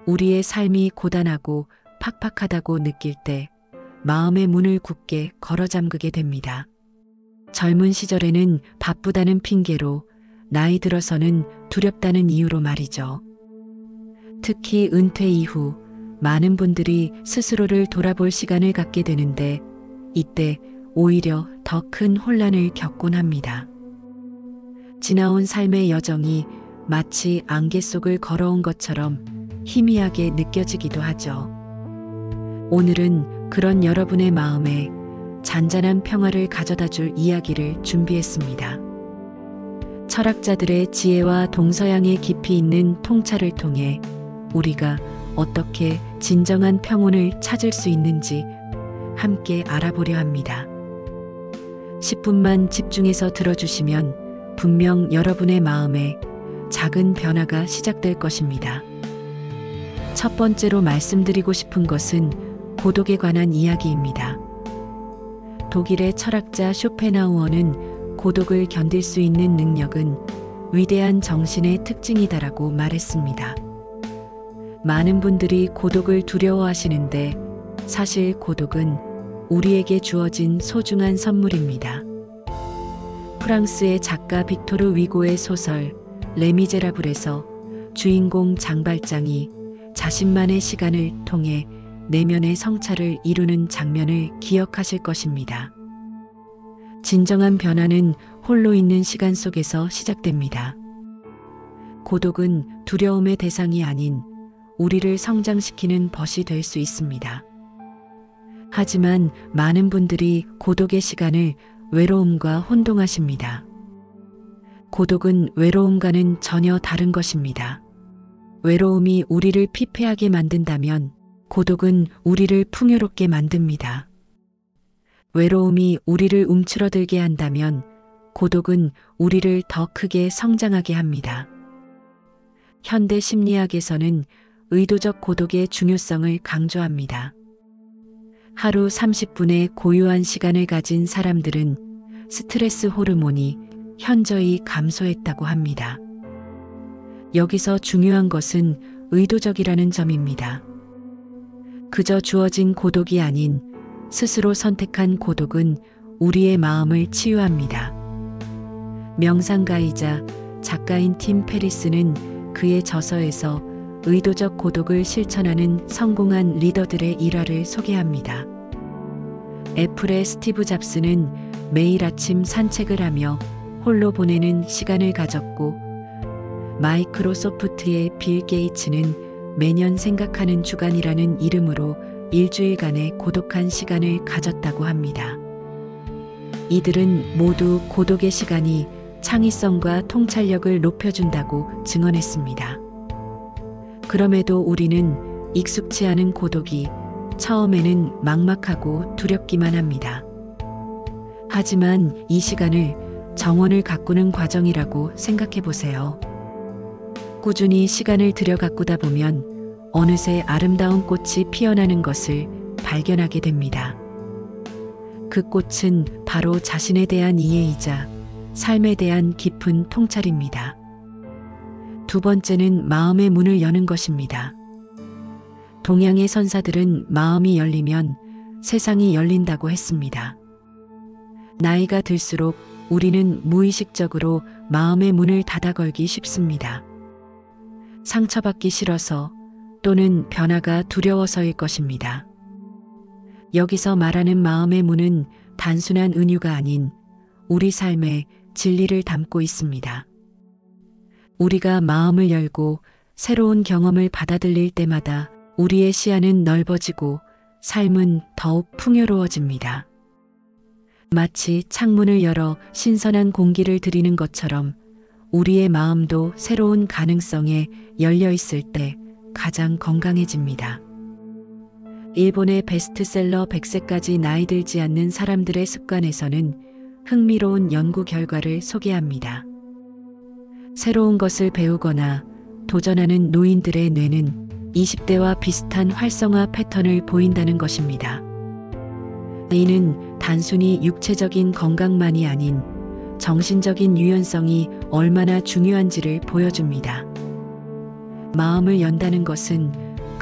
우리의 삶이 고단하고 팍팍하다고 느낄 때 마음의 문을 굳게 걸어 잠그게 됩니다. 젊은 시절에는 바쁘다는 핑계로, 나이 들어서는 두렵다는 이유로 말이죠. 특히 은퇴 이후 많은 분들이 스스로를 돌아볼 시간을 갖게 되는데 이때 오히려 더 큰 혼란을 겪곤 합니다. 지나온 삶의 여정이 마치 안개 속을 걸어온 것처럼 희미하게 느껴지기도 하죠. 오늘은 그런 여러분의 마음에 잔잔한 평화를 가져다 줄 이야기를 준비했습니다. 철학자들의 지혜와 동서양의 깊이 있는 통찰을 통해 우리가 어떻게 진정한 평온을 찾을 수 있는지 함께 알아보려 합니다. 10분만 집중해서 들어주시면 분명 여러분의 마음에 작은 변화가 시작될 것입니다. 첫 번째로 말씀드리고 싶은 것은 고독에 관한 이야기입니다. 독일의 철학자 쇼펜하우어는 고독을 견딜 수 있는 능력은 위대한 정신의 특징이다라고 말했습니다. 많은 분들이 고독을 두려워하시는데 사실 고독은 우리에게 주어진 소중한 선물입니다. 프랑스의 작가 빅토르 위고의 소설 레미제라블에서 주인공 장발장이 자신만의 시간을 통해 내면의 성찰을 이루는 장면을 기억하실 것입니다. 진정한 변화는 홀로 있는 시간 속에서 시작됩니다. 고독은 두려움의 대상이 아닌 우리를 성장시키는 벗이 될 수 있습니다. 하지만 많은 분들이 고독의 시간을 외로움과 혼동하십니다. 고독은 외로움과는 전혀 다른 것입니다. 외로움이 우리를 피폐하게 만든다면 고독은 우리를 풍요롭게 만듭니다. 외로움이 우리를 움츠러들게 한다면 고독은 우리를 더 크게 성장하게 합니다. 현대 심리학에서는 의도적 고독의 중요성을 강조합니다. 하루 30분의 고요한 시간을 가진 사람들은 스트레스 호르몬이 현저히 감소했다고 합니다. 여기서 중요한 것은 의도적이라는 점입니다. 그저 주어진 고독이 아닌 스스로 선택한 고독은 우리의 마음을 치유합니다. 명상가이자 작가인 팀 페리스는 그의 저서에서 의도적 고독을 실천하는 성공한 리더들의 일화를 소개합니다. 애플의 스티브 잡스는 매일 아침 산책을 하며 홀로 보내는 시간을 가졌고, 마이크로소프트의 빌 게이츠는 매년 생각하는 주간이라는 이름으로 일주일간의 고독한 시간을 가졌다고 합니다. 이들은 모두 고독의 시간이 창의성과 통찰력을 높여준다고 증언했습니다. 그럼에도 우리는 익숙치 않은 고독이 처음에는 막막하고 두렵기만 합니다. 하지만 이 시간을 정원을 가꾸는 과정이라고 생각해 보세요. 꾸준히 시간을 들여 가꾸다 보면 어느새 아름다운 꽃이 피어나는 것을 발견하게 됩니다. 그 꽃은 바로 자신에 대한 이해이자 삶에 대한 깊은 통찰입니다. 두 번째는 마음의 문을 여는 것입니다. 동양의 선사들은 마음이 열리면 세상이 열린다고 했습니다. 나이가 들수록 우리는 무의식적으로 마음의 문을 닫아 걸기 쉽습니다. 상처받기 싫어서 또는 변화가 두려워서일 것입니다. 여기서 말하는 마음의 문은 단순한 은유가 아닌 우리 삶에 진리를 담고 있습니다. 우리가 마음을 열고 새로운 경험을 받아들일 때마다 우리의 시야는 넓어지고 삶은 더욱 풍요로워집니다. 마치 창문을 열어 신선한 공기를 들이는 것처럼 우리의 마음도 새로운 가능성에 열려 있을 때 가장 건강해집니다. 일본의 베스트셀러 100세까지 나이 들지 않는 사람들의 습관에서는 흥미로운 연구 결과를 소개합니다. 새로운 것을 배우거나 도전하는 노인들의 뇌는 20대와 비슷한 활성화 패턴을 보인다는 것입니다. 이는 단순히 육체적인 건강만이 아닌 정신적인 유연성이 얼마나 중요한지를 보여줍니다. 마음을 연다는 것은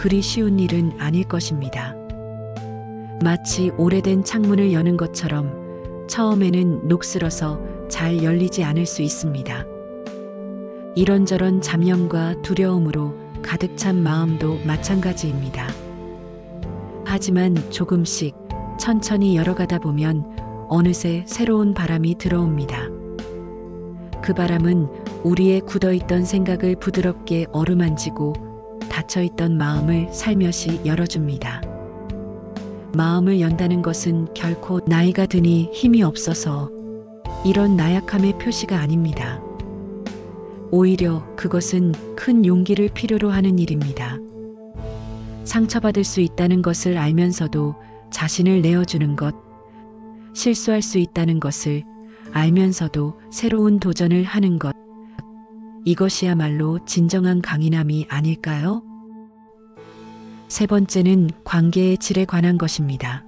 그리 쉬운 일은 아닐 것입니다. 마치 오래된 창문을 여는 것처럼 처음에는 녹슬어서 잘 열리지 않을 수 있습니다. 이런저런 잡념과 두려움으로 가득 찬 마음도 마찬가지입니다. 하지만 조금씩 천천히 열어가다 보면 어느새 새로운 바람이 들어옵니다. 그 바람은 우리의 굳어있던 생각을 부드럽게 어루만지고 닫혀있던 마음을 살며시 열어줍니다. 마음을 연다는 것은 결코 나이가 드니 힘이 없어서 이런 나약함의 표시가 아닙니다. 오히려 그것은 큰 용기를 필요로 하는 일입니다. 상처받을 수 있다는 것을 알면서도 자신을 내어주는 것, 실수할 수 있다는 것을 알면서도 새로운 도전을 하는 것, 이것이야말로 진정한 강인함이 아닐까요? 세 번째는 관계의 질에 관한 것입니다.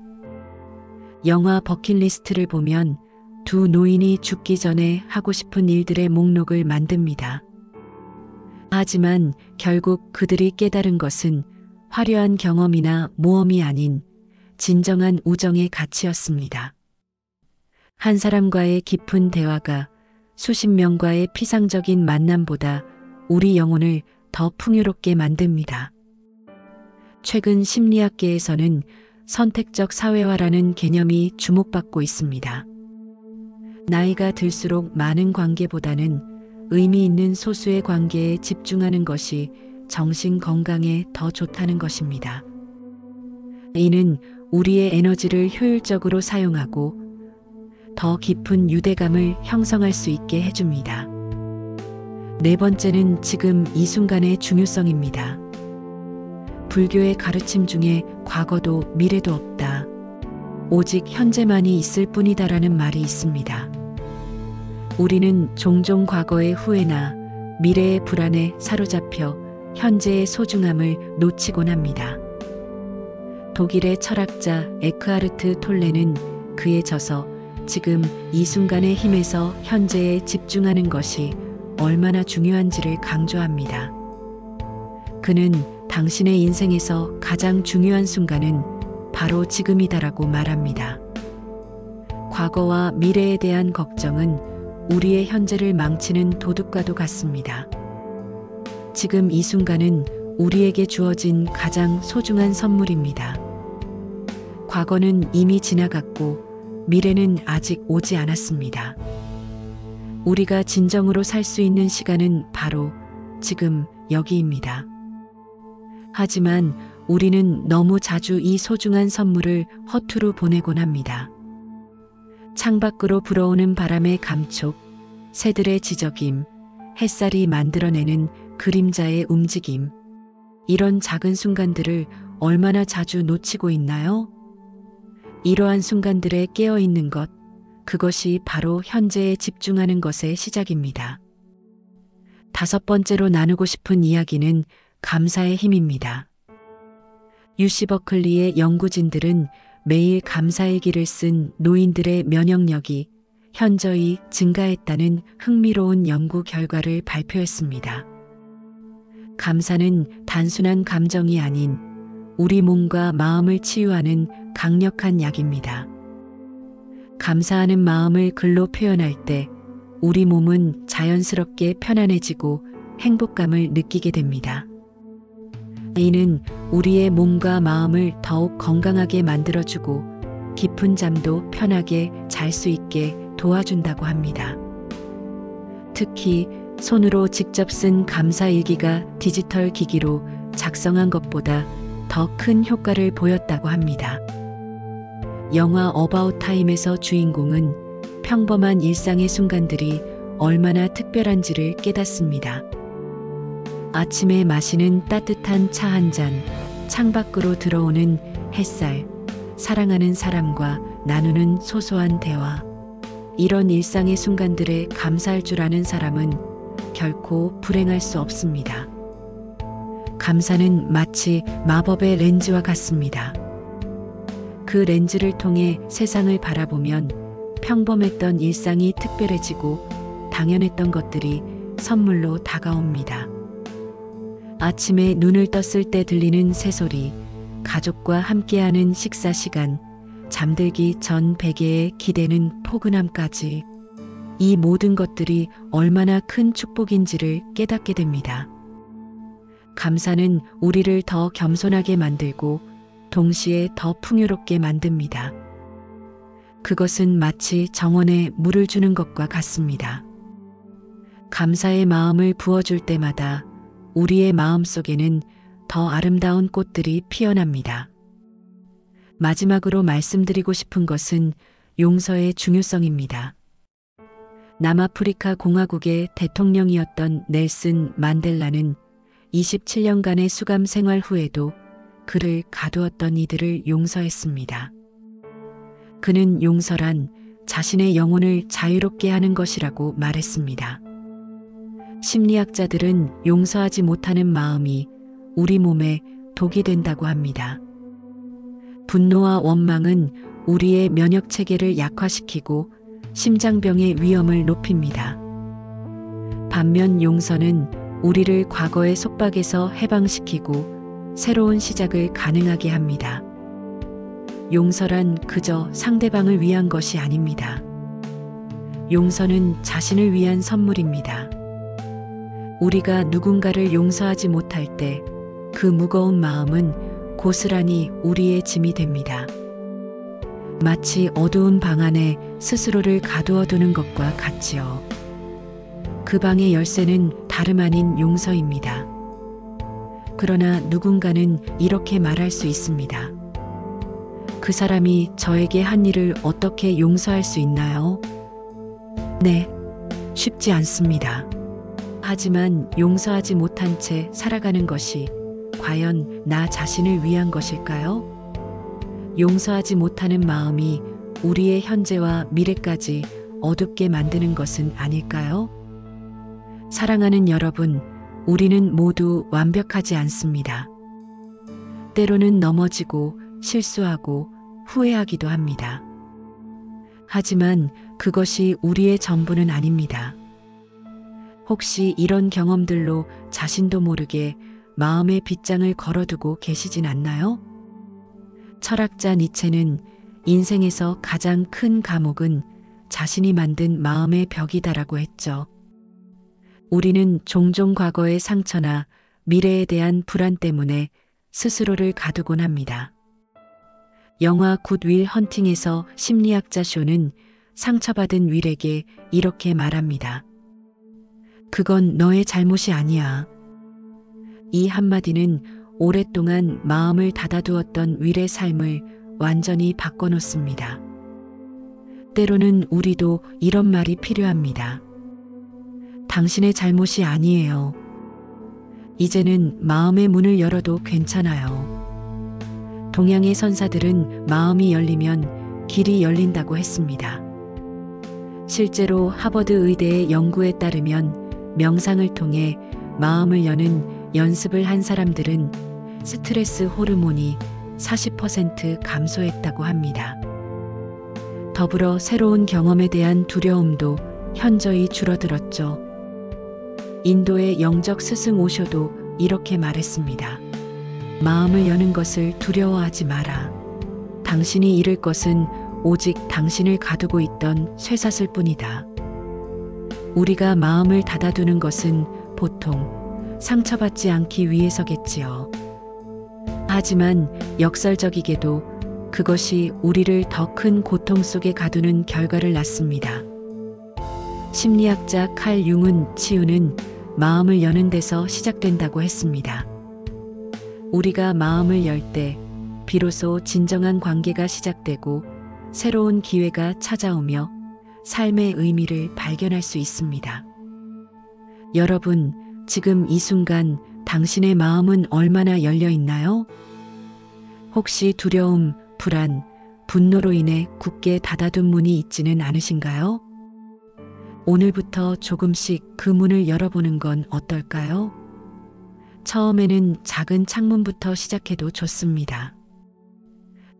영화 버킷리스트를 보면 두 노인이 죽기 전에 하고 싶은 일들의 목록을 만듭니다. 하지만 결국 그들이 깨달은 것은 화려한 경험이나 모험이 아닌 진정한 우정의 가치였습니다. 한 사람과의 깊은 대화가 수십 명과의 피상적인 만남보다 우리 영혼을 더 풍요롭게 만듭니다. 최근 심리학계에서는 선택적 사회화라는 개념이 주목받고 있습니다. 나이가 들수록 많은 관계보다는 의미 있는 소수의 관계에 집중하는 것이 정신 건강에 더 좋다는 것입니다. 이는 우리의 에너지를 효율적으로 사용하고 더 깊은 유대감을 형성할 수 있게 해줍니다. 네 번째는 지금 이 순간의 중요성입니다. 불교의 가르침 중에 과거도 미래도 없다. 오직 현재만이 있을 뿐이다라는 말이 있습니다. 우리는 종종 과거의 후회나 미래의 불안에 사로잡혀 현재의 소중함을 놓치곤 합니다. 독일의 철학자 에크하르트 톨레는 그에 져서 지금 이 순간의 힘에서 현재에 집중하는 것이 얼마나 중요한지를 강조합니다. 그는 당신의 인생에서 가장 중요한 순간은 바로 지금이다라고 말합니다. 과거와 미래에 대한 걱정은 우리의 현재를 망치는 도둑과도 같습니다. 지금 이 순간은 우리에게 주어진 가장 소중한 선물입니다. 과거는 이미 지나갔고 미래는 아직 오지 않았습니다. 우리가 진정으로 살 수 있는 시간은 바로 지금 여기입니다. 하지만 우리는 너무 자주 이 소중한 선물을 허투루 보내곤 합니다. 창밖으로 불어오는 바람의 감촉, 새들의 지저김, 햇살이 만들어내는 그림자의 움직임, 이런 작은 순간들을 얼마나 자주 놓치고 있나요? 이러한 순간들에 깨어있는 것, 그것이 바로 현재에 집중하는 것의 시작입니다. 다섯 번째로 나누고 싶은 이야기는 감사의 힘입니다. UC 버클리의 연구진들은 매일 감사일기를 쓴 노인들의 면역력이 현저히 증가했다는 흥미로운 연구 결과를 발표했습니다. 감사는 단순한 감정이 아닌 우리 몸과 마음을 치유하는 강력한 약입니다. 감사하는 마음을 글로 표현할 때 우리 몸은 자연스럽게 편안해지고 행복감을 느끼게 됩니다. 이는 우리의 몸과 마음을 더욱 건강하게 만들어주고 깊은 잠도 편하게 잘 수 있게 도와준다고 합니다. 특히 손으로 직접 쓴 감사일기가 디지털 기기로 작성한 것보다 더 큰 효과를 보였다고 합니다. 영화 어바웃 타임에서 주인공은 평범한 일상의 순간들이 얼마나 특별한지를 깨닫습니다. 아침에 마시는 따뜻한 차 한 잔, 창밖으로 들어오는 햇살, 사랑하는 사람과 나누는 소소한 대화. 이런 일상의 순간들에 감사할 줄 아는 사람은 결코 불행할 수 없습니다. 감사는 마치 마법의 렌즈와 같습니다. 그 렌즈를 통해 세상을 바라보면 평범했던 일상이 특별해지고 당연했던 것들이 선물로 다가옵니다. 아침에 눈을 떴을 때 들리는 새소리, 가족과 함께하는 식사 시간, 잠들기 전 베개에 기대는 포근함까지 이 모든 것들이 얼마나 큰 축복인지를 깨닫게 됩니다. 감사는 우리를 더 겸손하게 만들고 동시에 더 풍요롭게 만듭니다. 그것은 마치 정원에 물을 주는 것과 같습니다. 감사의 마음을 부어줄 때마다 우리의 마음 속에는 더 아름다운 꽃들이 피어납니다. 마지막으로 말씀드리고 싶은 것은 용서의 중요성입니다. 남아프리카 공화국의 대통령이었던 넬슨 만델라는 27년간의 수감 생활 후에도 그를 가두었던 이들을 용서했습니다. 그는 용서란 자신의 영혼을 자유롭게 하는 것이라고 말했습니다. 심리학자들은 용서하지 못하는 마음이 우리 몸에 독이 된다고 합니다. 분노와 원망은 우리의 면역 체계를 약화시키고 심장병의 위험을 높입니다. 반면 용서는 우리를 과거의 속박에서 해방시키고 새로운 시작을 가능하게 합니다. 용서란 그저 상대방을 위한 것이 아닙니다. 용서는 자신을 위한 선물입니다. 우리가 누군가를 용서하지 못할 때 그 무거운 마음은 고스란히 우리의 짐이 됩니다. 마치 어두운 방 안에 스스로를 가두어 두는 것과 같지요. 그 방의 열쇠는 다름 아닌 용서입니다. 그러나 누군가는 이렇게 말할 수 있습니다. 그 사람이 저에게 한 일을 어떻게 용서할 수 있나요? 네, 쉽지 않습니다. 하지만 용서하지 못한 채 살아가는 것이 과연 나 자신을 위한 것일까요? 용서하지 못하는 마음이 우리의 현재와 미래까지 어둡게 만드는 것은 아닐까요? 사랑하는 여러분, 우리는 모두 완벽하지 않습니다. 때로는 넘어지고 실수하고 후회하기도 합니다. 하지만 그것이 우리의 전부는 아닙니다. 혹시 이런 경험들로 자신도 모르게 마음의 빗장을 걸어두고 계시진 않나요? 철학자 니체는 인생에서 가장 큰 감옥은 자신이 만든 마음의 벽이다라고 했죠. 우리는 종종 과거의 상처나 미래에 대한 불안 때문에 스스로를 가두곤 합니다. 영화 굿 윌 헌팅에서 심리학자 쇼는 상처받은 윌에게 이렇게 말합니다. 그건 너의 잘못이 아니야. 이 한마디는 오랫동안 마음을 닫아두었던 윌의 삶을 완전히 바꿔놓습니다. 때로는 우리도 이런 말이 필요합니다. 당신의 잘못이 아니에요. 이제는 마음의 문을 열어도 괜찮아요. 동양의 선사들은 마음이 열리면 길이 열린다고 했습니다. 실제로 하버드 의대의 연구에 따르면 명상을 통해 마음을 여는 연습을 한 사람들은 스트레스 호르몬이 40% 감소했다고 합니다. 더불어 새로운 경험에 대한 두려움도 현저히 줄어들었죠. 인도의 영적 스승 오쇼도 이렇게 말했습니다. 마음을 여는 것을 두려워하지 마라. 당신이 잃을 것은 오직 당신을 가두고 있던 쇠사슬 뿐이다. 우리가 마음을 닫아두는 것은 보통 상처받지 않기 위해서겠지요. 하지만 역설적이게도 그것이 우리를 더 큰 고통 속에 가두는 결과를 낳습니다. 심리학자 칼 융은 치유는 마음을 여는 데서 시작된다고 했습니다. 우리가 마음을 열 때 비로소 진정한 관계가 시작되고 새로운 기회가 찾아오며 삶의 의미를 발견할 수 있습니다. 여러분, 지금 이 순간 당신의 마음은 얼마나 열려 있나요? 혹시 두려움, 불안, 분노로 인해 굳게 닫아둔 문이 있지는 않으신가요? 오늘부터 조금씩 그 문을 열어보는 건 어떨까요? 처음에는 작은 창문부터 시작해도 좋습니다.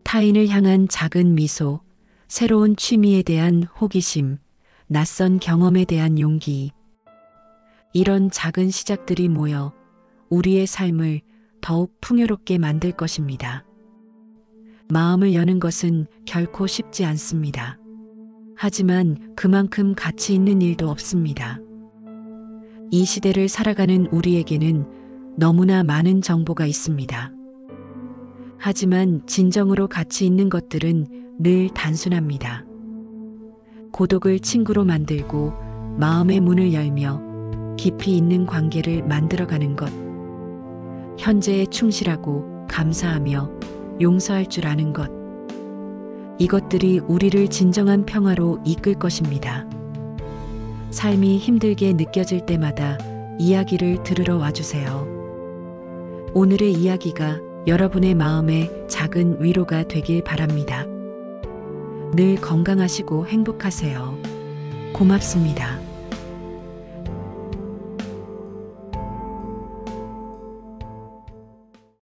타인을 향한 작은 미소, 새로운 취미에 대한 호기심, 낯선 경험에 대한 용기. 이런 작은 시작들이 모여 우리의 삶을 더욱 풍요롭게 만들 것입니다. 마음을 여는 것은 결코 쉽지 않습니다. 하지만 그만큼 가치 있는 일도 없습니다. 이 시대를 살아가는 우리에게는 너무나 많은 정보가 있습니다. 하지만 진정으로 가치 있는 것들은 늘 단순합니다. 고독을 친구로 만들고 마음의 문을 열며 깊이 있는 관계를 만들어가는 것. 현재에 충실하고 감사하며 용서할 줄 아는 것. 이것들이 우리를 진정한 평화로 이끌 것입니다. 삶이 힘들게 느껴질 때마다 이야기를 들으러 와주세요. 오늘의 이야기가 여러분의 마음에 작은 위로가 되길 바랍니다. 늘 건강하시고 행복하세요. 고맙습니다.